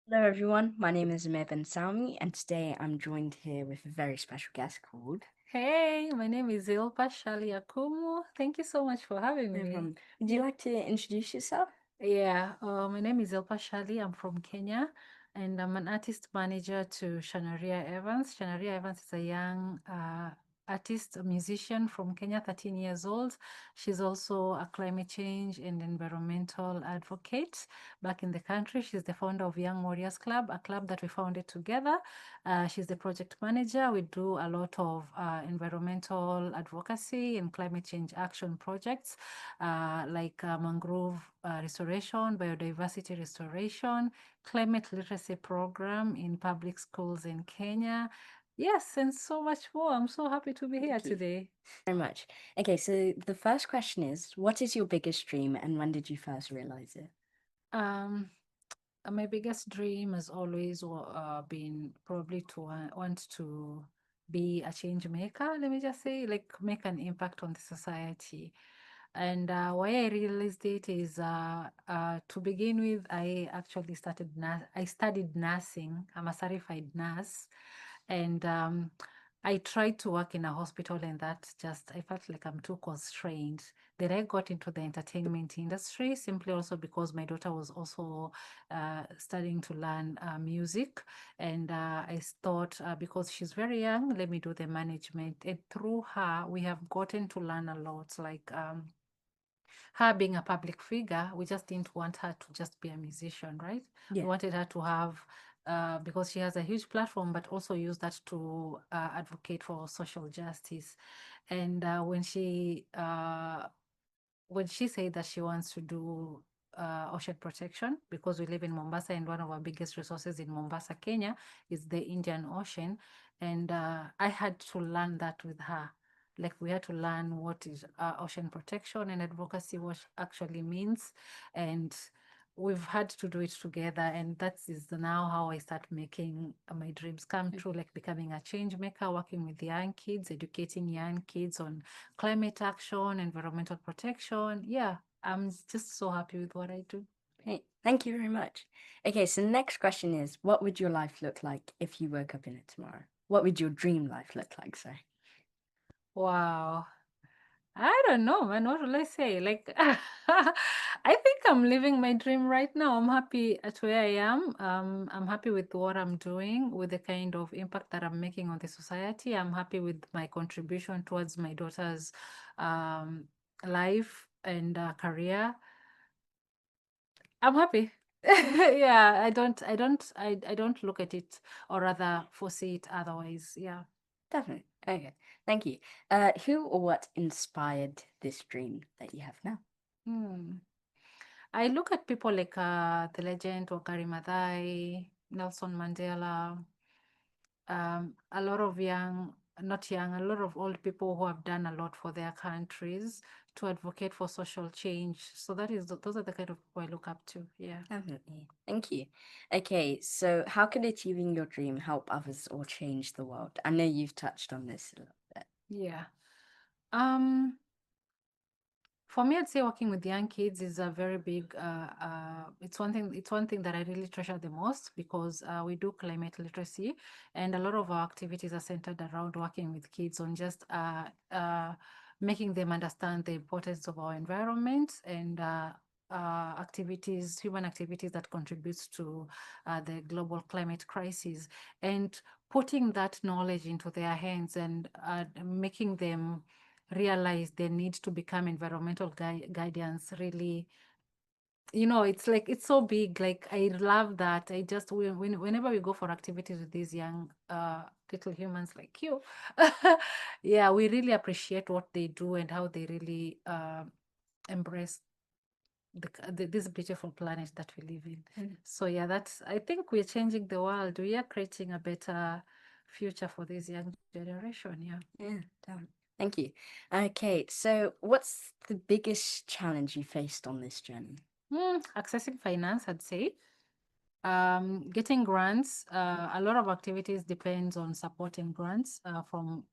Hello, everyone. My name is Mevan Salmi, and today I'm joined here with a very special guest called. Hey, my name is Zilpha Shaliakumu. Thank you so much for having me. Would you like to introduce yourself? Yeah, my name is Zilpha Shali. I'm from Kenya, and I'm an artist manager to Shanariha Evans. Shanariha Evans is a young artist, a musician from Kenya, 13 years old. She's also a climate change and environmental advocate back in the country. She's the founder of Young Warriors Club, a club that we founded together. She's the project manager. We do a lot of environmental advocacy and climate change action projects like mangrove restoration, biodiversity restoration, climate literacy program in public schools in Kenya. Yes, and so much more. I'm so happy to be here Thank you today. very much. Okay, so the first question is, what is your biggest dream, and when did you first realize it? Um, my biggest dream has always been probably to want to be a change maker. Let me just say, like, make an impact on the society. And why I realized it is to begin with, I studied nursing. I'm a certified nurse. And I tried to work in a hospital, and I felt like I'm too constrained. Then I got into the entertainment industry simply also because my daughter was also studying to learn music. And I thought, because she's very young, let me do the management. And through her, we have gotten to learn a lot. Like, her being a public figure, we just didn't want her to just be a musician, right? We Yeah. wanted her to have, because she has a huge platform, but also use that to advocate for social justice. And when she said that she wants to do ocean protection, because we live in Mombasa, and one of our biggest resources in Mombasa, Kenya, is the Indian Ocean. And I had to learn that with her. Like, we had to learn what is ocean protection and advocacy, what actually means. And we've had to do it together. And that is now how I start making my dreams come true, like becoming a change maker, working with young kids, educating young kids on climate action, environmental protection. Yeah, I'm just so happy with what I do. Hey, thank you very much. Okay, so the next question is, what would your life look like if you woke up in it tomorrow? What would your dream life look like? Sorry. Wow. I don't know, man. What will I say? Like, I think I'm living my dream right now. I'm happy at where I am. I'm happy with what I'm doing, with the kind of impact that I'm making on the society. I'm happy with my contribution towards my daughter's um, life and career. I'm happy. Yeah, I don't look at it, or rather foresee it otherwise. Yeah. Definitely. Okay, thank you. Who or what inspired this dream that you have now? Hmm. I look at people like the legend Wangari Maathai, Nelson Mandela, a lot of not young, a lot of old people who have done a lot for their countries to advocate for social change. So those are the kind of people I look up to. Yeah. Definitely. Thank you. Okay, so how can achieving your dream help others or change the world? I know you've touched on this a little bit. Yeah. Um, For me, I'd say working with young kids is a very big. It's one thing. It's one thing that I really treasure the most because we do climate literacy, and a lot of our activities are centered around working with kids on just making them understand the importance of our environment and human activities that contributes to the global climate crisis, and putting that knowledge into their hands and making them realize they need to become environmental guardians really. It's like it's so big. Like, I love that. I just whenever we go for activities with these young little humans like you, yeah, we really appreciate what they do and how they really embrace this beautiful planet that we live in. So yeah, that's I think we're changing the world. We are creating a better future for this young generation. Yeah. Yeah, definitely. Thank you. Okay, so what's the biggest challenge you faced on this journey? Accessing finance, I'd say. Getting grants. A lot of activities depends on supporting grants from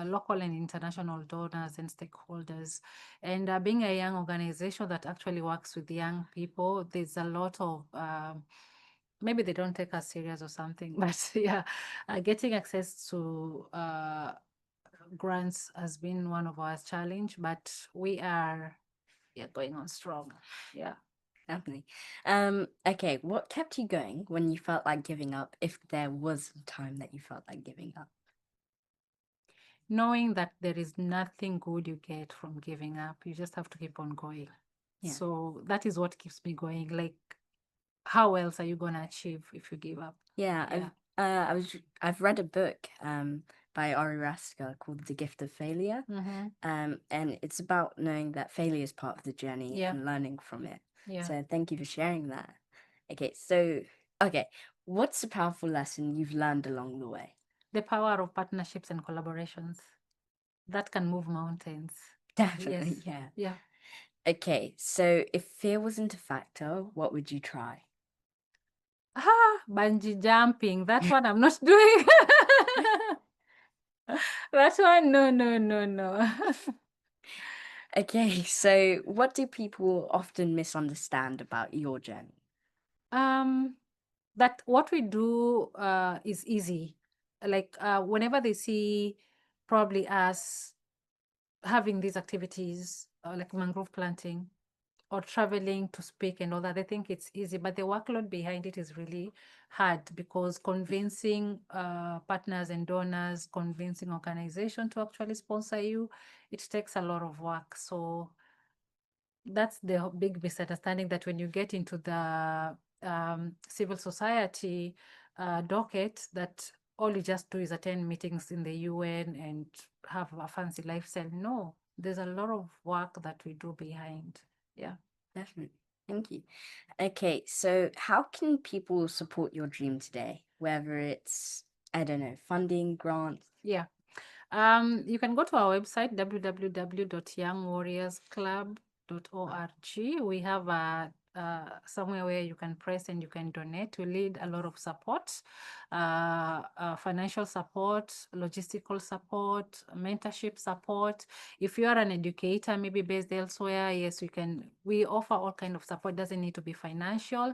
local and international donors and stakeholders. And being a young organization that actually works with young people, there's a lot of maybe they don't take us serious or something, but yeah, getting access to grants has been one of our challenge, but we are going on strong. Yeah. Definitely. Okay, what kept you going when you felt like giving up, if there was a time that you felt like giving up? Knowing that there is nothing good you get from giving up, you just have to keep on going. Yeah. So that is what keeps me going. Like, how else are you gonna achieve if you give up? Yeah, Yeah. I've read a book by Ori Rasker called The Gift of Failure. Mm-hmm. And it's about knowing that failure is part of the journey Yeah. and learning from it. Yeah. So thank you for sharing that. Okay, what's a powerful lesson you've learned along the way? The power of partnerships and collaborations that can move mountains. Definitely, Yes. yeah. Yeah. Okay, so if fear wasn't a factor, what would you try? Bungee jumping. That one I'm not doing. That one, no, no, no, no. Okay, so what do people often misunderstand about your journey? um, that what we do is easy. Like whenever they see probably us having these activities like mangrove planting or traveling to speak and all that, they think it's easy, but the workload behind it is really hard because convincing partners and donors, convincing organization to actually sponsor you, it takes a lot of work. So that's the big misunderstanding, that when you get into the civil society docket, that all you just do is attend meetings in the UN and have a fancy lifestyle. No, there's a lot of work that we do behind. Yeah. Definitely. Thank you. Okay, so how can people support your dream today? Whether it's, I don't know, funding, grants. Yeah. You can go to our website, www.youngwarriorsclub.org. We have somewhere where you can press and you can donate. We need a lot of support, financial support, logistical support, mentorship support. If you are an educator, maybe based elsewhere, yes, we offer all kind of support. It doesn't need to be financial.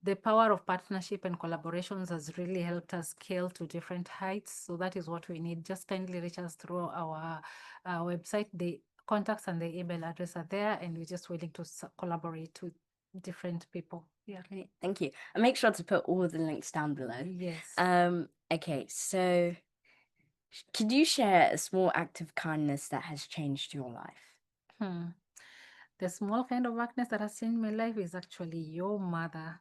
The power of partnership and collaborations has really helped us scale to different heights. So that is what we need. Just kindly reach us through our website. The contacts and the email address are there, and we're just willing to collaborate with different people. Yeah. Okay, thank you. And make sure to put all the links down below. Yes. Okay, so could you share a small act of kindness that has changed your life? The small kind of darkness that has changed my life is actually your mother.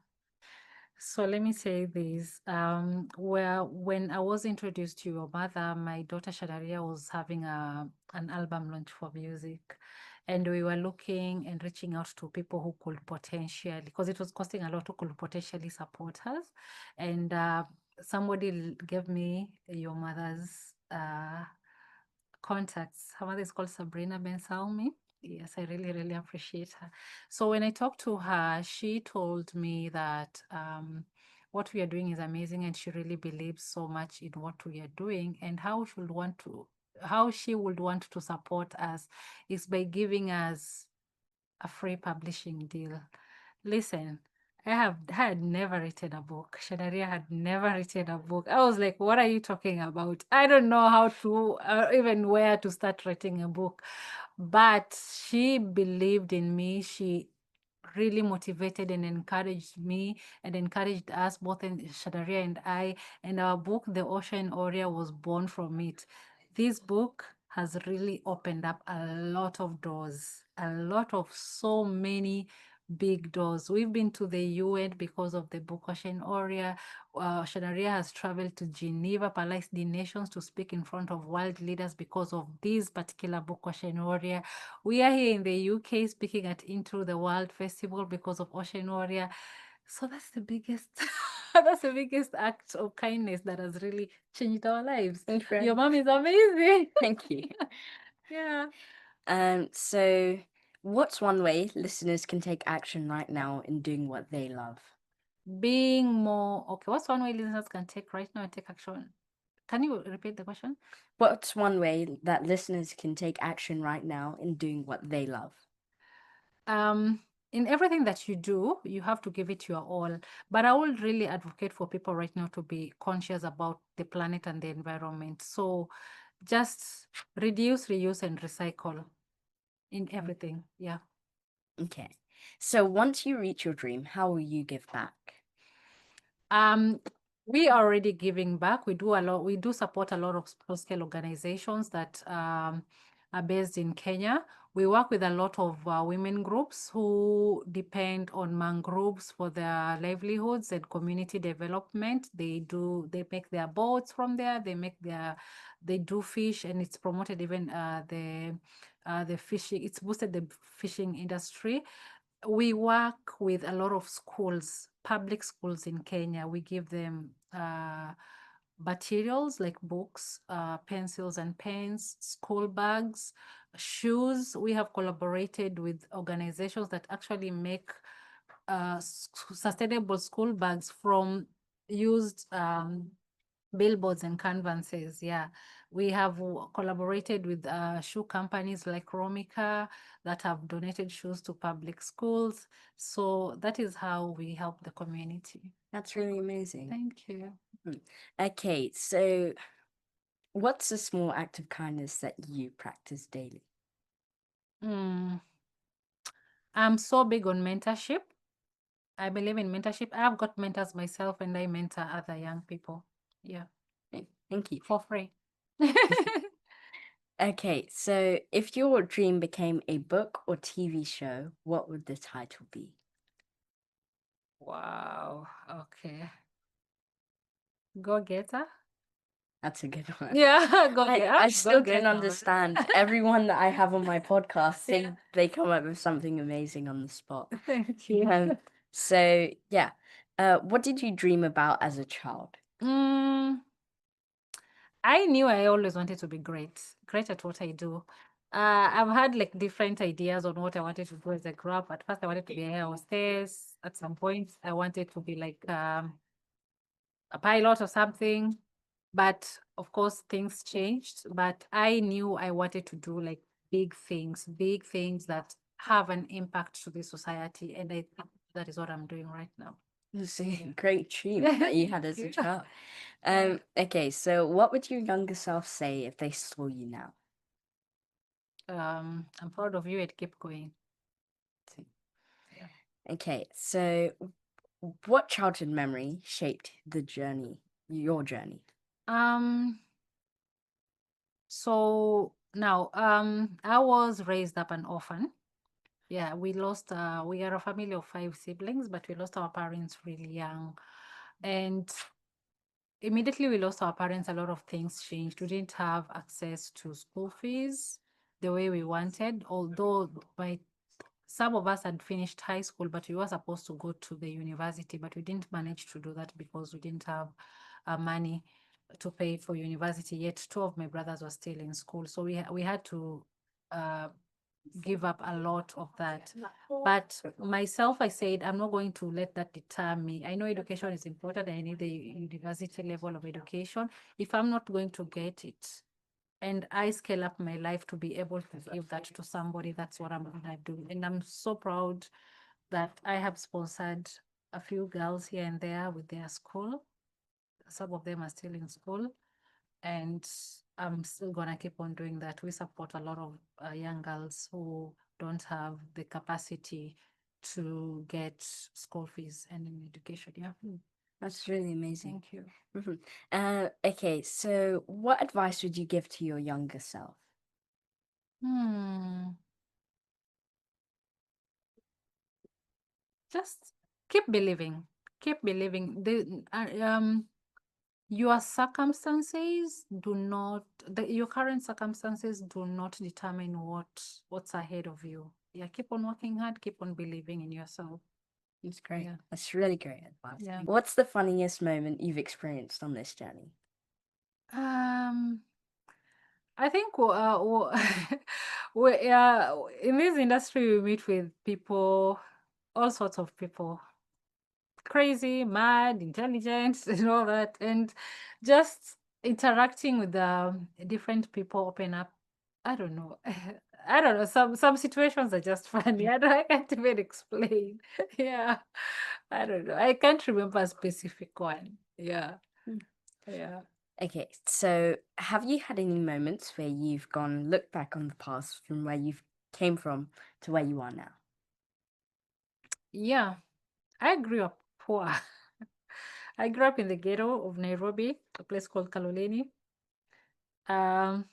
So let me say this. When I was introduced to your mother, my daughter Shanariha was having an album launch for music. And we were looking and reaching out to people who could potentially, because it was costing a lot, who could potentially support us. And somebody gave me your mother's contacts. Her mother is called Sabrina Ben Salmi. Yes, I really, really appreciate her. So when I talked to her, she told me that what we are doing is amazing, and she really believes so much in what we are doing, and how she would want to support us is by giving us a free publishing deal. Listen, had never written a book. Shanaria had never written a book. I was like, what are you talking about? I don't know how to even where to start writing a book. But she believed in me. She really motivated and encouraged me and encouraged us, both in Shadaria and I. And our book, The Ocean Warrior, was born from it. This book has really opened up a lot of doors, so many big doors. We've been to the UN because of the book Ocean Warrior. Shanariha has traveled to Geneva, Palais des Nations, to speak in front of world leaders because of this particular book, Ocean Warrior. We are here in the UK speaking at Into the World Festival because of Ocean Warrior. So that's the biggest that's the biggest act of kindness that has really changed our lives. Thank you very Your much. mom is amazing. Thank you. Yeah. So what's one way listeners can take action right now in doing what they love? Being more okay. What's one way listeners can take right now and take action? Can you repeat the question? What's one way that listeners can take action right now in doing what they love? Um, in everything that you do, you have to give it your all. But I would really advocate for people right now to be conscious about the planet and the environment. So just reduce, reuse, and recycle in everything. Yeah. Okay. So once you reach your dream, how will you give back? We are already giving back. We do a lot. We do support a lot of small-scale organizations that are based in Kenya. We work with a lot of women groups who depend on mangroves for their livelihoods and community development. They make their boats from there. They do fish, and it's promoted even the fishing. It's boosted the fishing industry. We work with a lot of schools, public schools in Kenya. We give them materials like books, pencils and pens, school bags, shoes. We have collaborated with organizations that actually make sustainable school bags from used billboards and canvases. Yeah, we have collaborated with shoe companies like Romika that have donated shoes to public schools. So that is how we help the community. That's really amazing. Thank you. Okay, so what's a small act of kindness that you practice daily? I'm so big on mentorship. I believe in mentorship. I've got mentors myself, and I mentor other young people. Yeah. Thank you. For free. Okay, so if your dream became a book or TV show, what would the title be? Wow. Okay. Go getter. That's a good one. Yeah, go I getter. still don't understand. Everyone that I have on my podcast, they come up with something amazing on the spot. Thank you. So yeah, what did you dream about as a child? I knew I always wanted to be great at what I do. I've had like different ideas on what I wanted to do as I grew up. At first, I wanted to be an air hostess. At some point, I wanted to be like a pilot or something. But of course, things changed. But I knew I wanted to do like big things that have an impact to the society. And I think that is what I'm doing right now. It's a great dream that you had as a child. Okay, so what would your younger self say if they saw you now? I'm proud of you and keep going. Okay, so what childhood memory shaped your journey? So now, I was raised up an orphan. Yeah, we are a family of 5 siblings, but we lost our parents really young. And immediately we lost our parents, a lot of things changed. We didn't have access to school fees the way we wanted, although some of us had finished high school, but we were supposed to go to the university, but we didn't manage to do that because we didn't have money to pay for university yet. 2 of my brothers were still in school, so we had to give up a lot of that. But myself, I said, I'm not going to let that deter me. I know education is important. I need the university level of education. If I'm not going to get it, and I scale up my life to be able to give that to somebody, that's what I'm gonna do. And I'm so proud that I have sponsored a few girls here and there with their school. Some of them are still in school, and I'm still gonna keep on doing that. We support a lot of young girls who don't have the capacity to get school fees and education. Yeah. That's really amazing. Thank you. Okay, so what advice would you give to your younger self? Just keep believing. Keep believing. Your circumstances do not, your current circumstances do not determine what's ahead of you. Yeah, keep on working hard, keep on believing in yourself. That's great. Yeah. That's really great advice. Yeah. What's the funniest moment you've experienced on this journey? I think in this industry we meet with people, all sorts of people, crazy, mad, intelligent, and all that, and just interacting with the different people open up. I don't know. I don't know. Some situations are just funny. I can't even explain. Yeah, I don't know. I can't remember a specific one. Yeah, Hmm. yeah, Okay, so have you had any moments where you've gone look back on the past from where you've came from to where you are now? yeah. I grew up poor. I grew up in the ghetto of Nairobi, a place called Kaloleni. Um,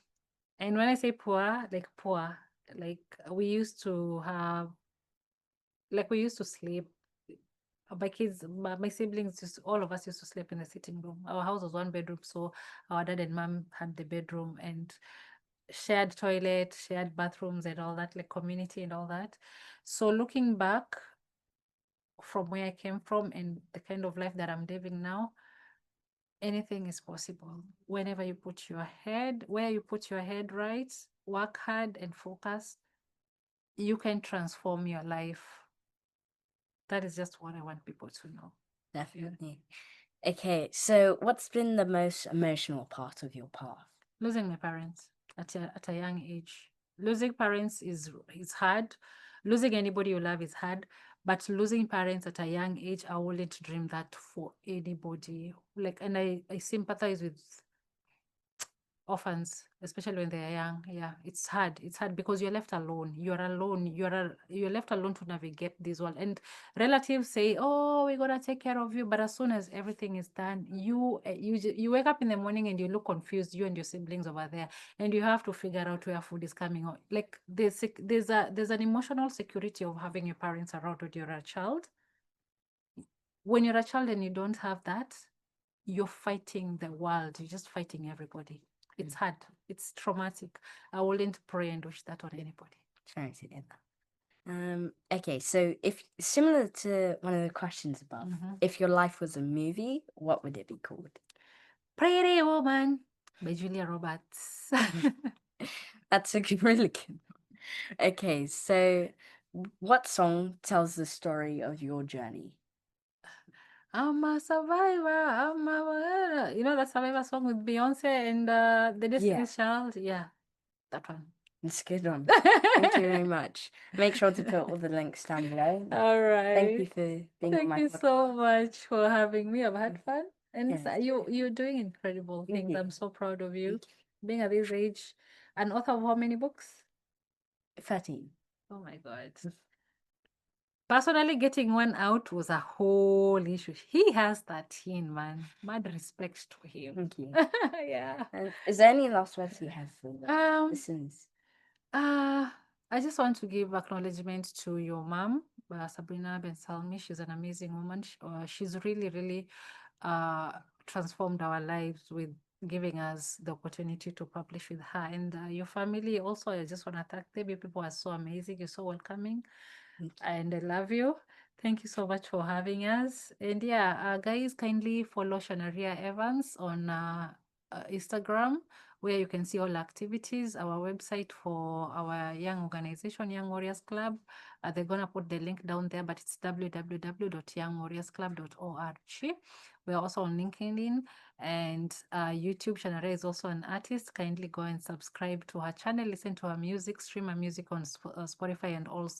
and when I say poor, like we used to have, like we used to sleep. My siblings, all of us used to sleep in the sitting room. Our house was one bedroom, so our dad and mom had the bedroom and shared toilet, shared bathrooms, and all that, like community and all that. So looking back from where I came from and the kind of life that I'm living now, anything is possible whenever you put your head where you put your head right, work hard and focus, you can transform your life. That is just what I want people to know. Definitely. Okay, so what's been the most emotional part of your path? Losing my parents at a young age. Losing parents is hard. Losing anybody you love is hard, but losing parents at a young age, I wouldn't dream that for anybody. Like, and I sympathize with orphans, especially when they are young. Yeah, it's hard. It's hard because you're left alone. You're alone. You're left alone to navigate this world. And relatives say, "Oh, we're gonna take care of you," but as soon as everything is done, you wake up in the morning and you look confused. You and your siblings over there, and you have to figure out where food is coming on. Like there's an emotional security of having your parents around when you're a child. When you're a child and you don't have that, you're fighting the world. You're just fighting everybody. It's hard. It's traumatic. I wouldn't pray and wish that on anybody. Sorry to hear that. Okay, so if similar to one of the questions above, if your life was a movie, what would it be called? Pretty Woman by Julia Roberts. That's a really good one. Okay, so what song tells the story of your journey? I'm a survivor. You know that survivor song with Beyonce and the Destiny's Child? Yeah, that one. That's a good one. Thank you very much. Make sure to put all the links down below. All right. Thank you for being on Thank my you podcast. so much for having me. I've had fun. And Yes. you're doing incredible Thank things. you. I'm so proud of you. Thank Being at this age, an author of how many books? you. 13. Oh my God. Personally, getting one out was a whole issue. He has 13, man. Mad respect to him. Thank you. Yeah. And is there any last words you have for the listeners? I just want to give acknowledgement to your mom, Sabrina Ben Salmi. She's an amazing woman. She's really, really transformed our lives with giving us the opportunity to publish with her. And your family also, I just want to thank them. You people are so amazing. You're so welcoming. And I love you. Thank you so much for having us. And yeah, guys, kindly follow Shanariha Evans on Instagram, where you can see all activities. Our website for our young organization, Young Warriors Club. They're gonna put the link down there, but it's www.youngwarriorsclub.org. We're also on LinkedIn and YouTube. Shanariha is also an artist. Kindly go and subscribe to her channel, listen to her music, stream her music on Spotify and all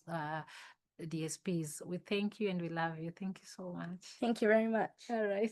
DSPs. We thank you and we love you. Thank you so much. Thank you very much. All right.